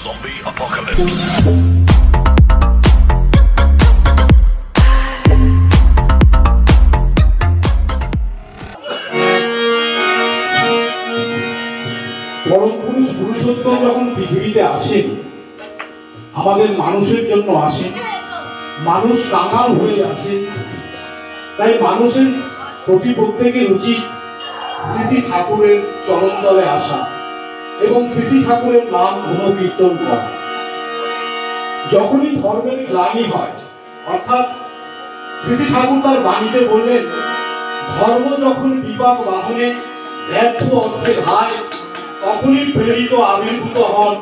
Zombie apocalypse. পরম পুরুষ পুরুষোত্তম যখন পৃথিবীতে আসেন, আমাদের মানুষের জন্য আসেন। মানুষ কাঙাল হয়ে আসে, তাই মানুষের প্রতি প্রত্যেকের উচিত শ্রী ঠাকুরের চরণতলে আসা এবং শ্রী ঠাকুরের নাম গুণকীর্তন করা। যখনই ধর্মের গ্লানি হয়, অর্থাৎ শ্রী ঠাকুর তার বাণীতে বললেন, ধর্ম যখন বিপাক বাহনে ব্যর্থ অর্থে হায়, তখনই প্রেরিত আবির্ভূত হন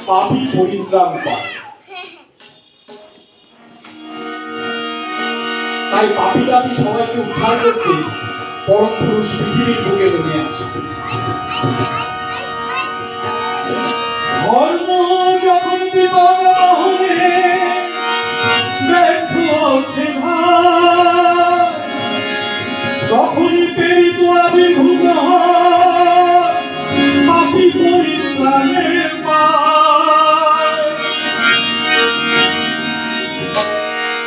পাপী পরিত্রাণ পায়। তাই পাপী জাতি সবাইকে উদ্ধার করতে পরম পুরুষ পৃথিবীর বুকে নেমে আসে। ধর্ম যখন বিপদ বাহনে ব্যর্থ অর্থে হায়, তখনই প্রেরিত আবির্ভূত হন পাপী পরিত্রাণের পায়।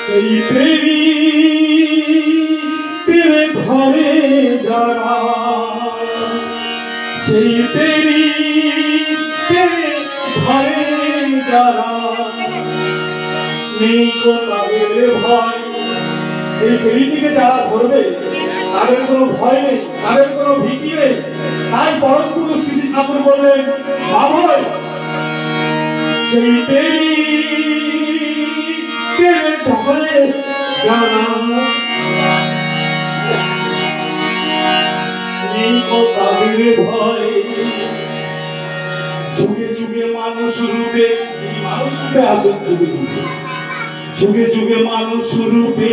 সেই প্রেরিতের ঘরে যারা, সেই প্রেরিতের ঘরে যারা নেই তো তাদের ভয়। এই প্রেরিতিকে যারা ধরবে তাদের কোনো ভয় নেই, তাদের কোনো ভীতি নেই। তাই পরম পুরুষ শ্রী ঠাকুর বললেন, বাবুই সেই প্রেরিতের ঘরে যারা নেই তো তাদের ভয়। যুগে যুগে মানুষ রূপে, এই মানুষ রূপে আসেন, যুগে যুগে মানুষ রূপে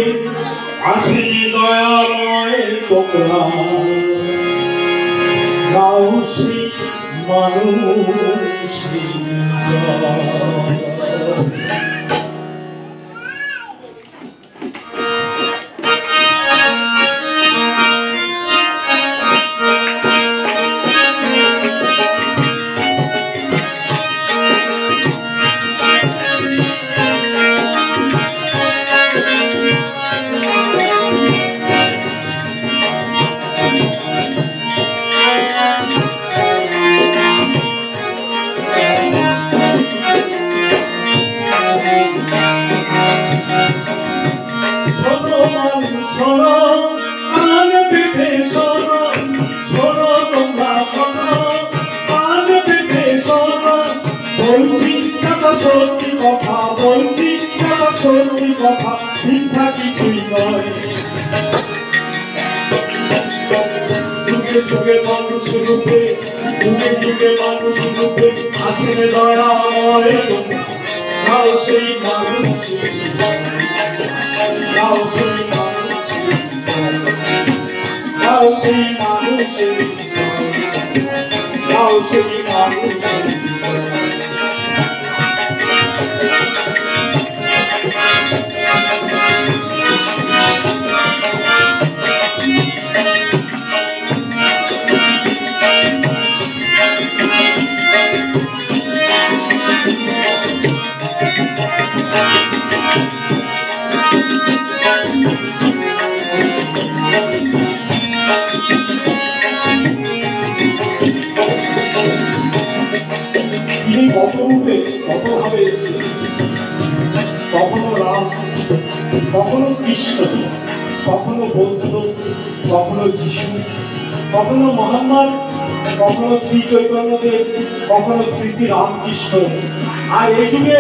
আসেন দয়াময় তোমরা, গাও সেই মানুষের জয়। সত্যি কথা বলছি, সত্যি কথা মিথ্যা কিছুই নয়। যুগে যুগে মানুষ রূপে, যুগে যুগে মানুষ রূপে আসেন দয়াময় তোমরা, গাও সেই মানুষ, গাও সেই মানুষ, গাও সেই মানুষ, গাও সেই মানুষ। তিনি কত রূপে কতভাবে এসেছেন, কখনো রাম, কখনো কৃষ্ণ, কখনো বৌদ্ধ, কখনো যিশু, কখনো মোহাম্মদ, কখনো শ্রী চৈতন্যদেব, কখনো শ্রী রামকৃষ্ণ। আর এই যুগে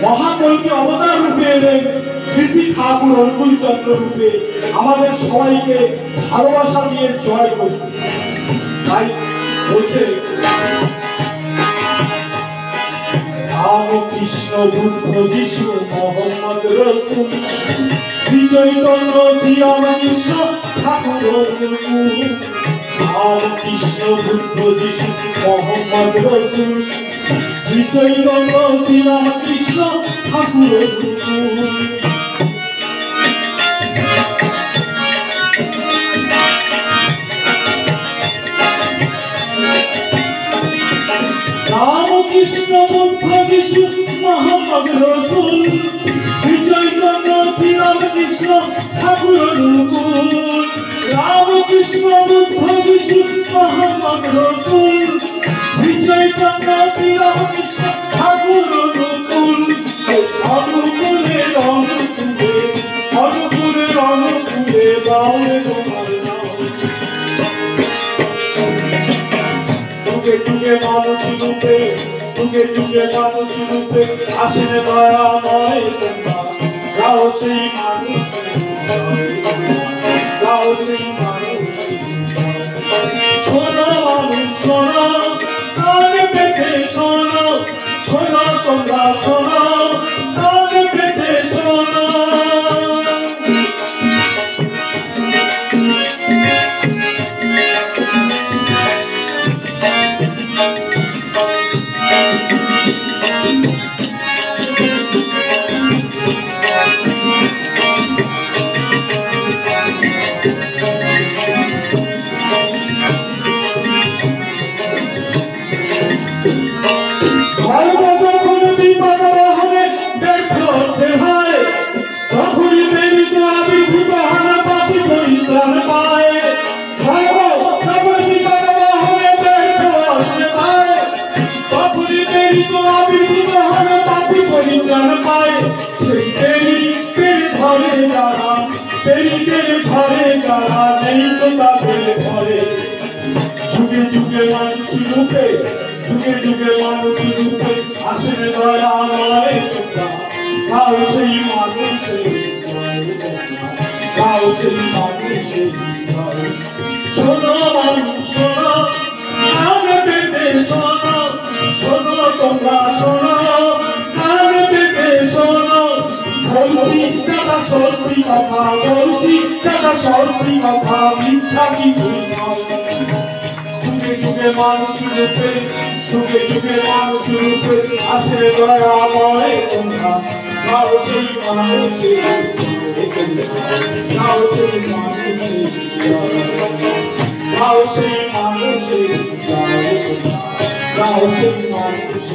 মহাকল্পী অবতার রূপে এলেন শ্রী ঠাকুর অনুকূল চন্দ্র রূপে আমাদের সবাইকে ভালোবাসা দিয়ে জয় করবে। তাই বলছে, রাম কৃষ্ণ বুদ্ধ যিশু মোহাম্মদ রসুল, শ্রী চৈতন্য শ্রী রামকৃষ্ণ ঠাকুর অনুকূল। রাম কৃষ্ণ বুদ্ধ যিশু মোহাম্মদ রসুল, শ্রী চৈতন্য শ্রী রামকৃষ্ণ ঠাকুর অনুকূল। রামকৃষ্ণ বুদ্ধ যিশু মোহাম্মদ রসুল বিজয়চন্দ্র শ্রীরামকৃষ্ণ ঠাকুর অনুকূল রামকৃষ্ণ বুদ্ধ যিশু মোহাম্মদ রসুল বিজয়চন্দ্র শ্রীরামকৃষ্ণ ঠাকুর অনুকূল অনুকূলে অনুকূলে অনুকূলে অনুকূলে বাউলে তোমার যুগে যুগে মানুষ রূপে যুগে যুগে মানুষ রূপে আসেন দয়াময় গাও সেই মানুষ গাও সেই মানুষ শোনো মানুষ শোনো কান পেতে শোনো শোনো তোমরা শোনো কান পেতে শোনো যুগে যুগে মানুষ রূপে যুগে যুগে মানুষ রূপে আসেন দয়াময় গাও সেই মানুষ গাও সেই মানুষ শোনো মানুষ শোনো কান পেতে শোনো শোনো তোমরা শোনো কান পেতে শোনো বলছি দাদা সত্যি কথা বলছি দাদা সত্যি কথা মিথ্যা কিছু যুগে যুগে মানুষ রূপে যুগে যুগে মানুষ রূপে আসে দয়াময় তোমরা গাও সেই মানুষ গাও সেই মানুষ গাও সেই মানুষ গাও সেই মানুষ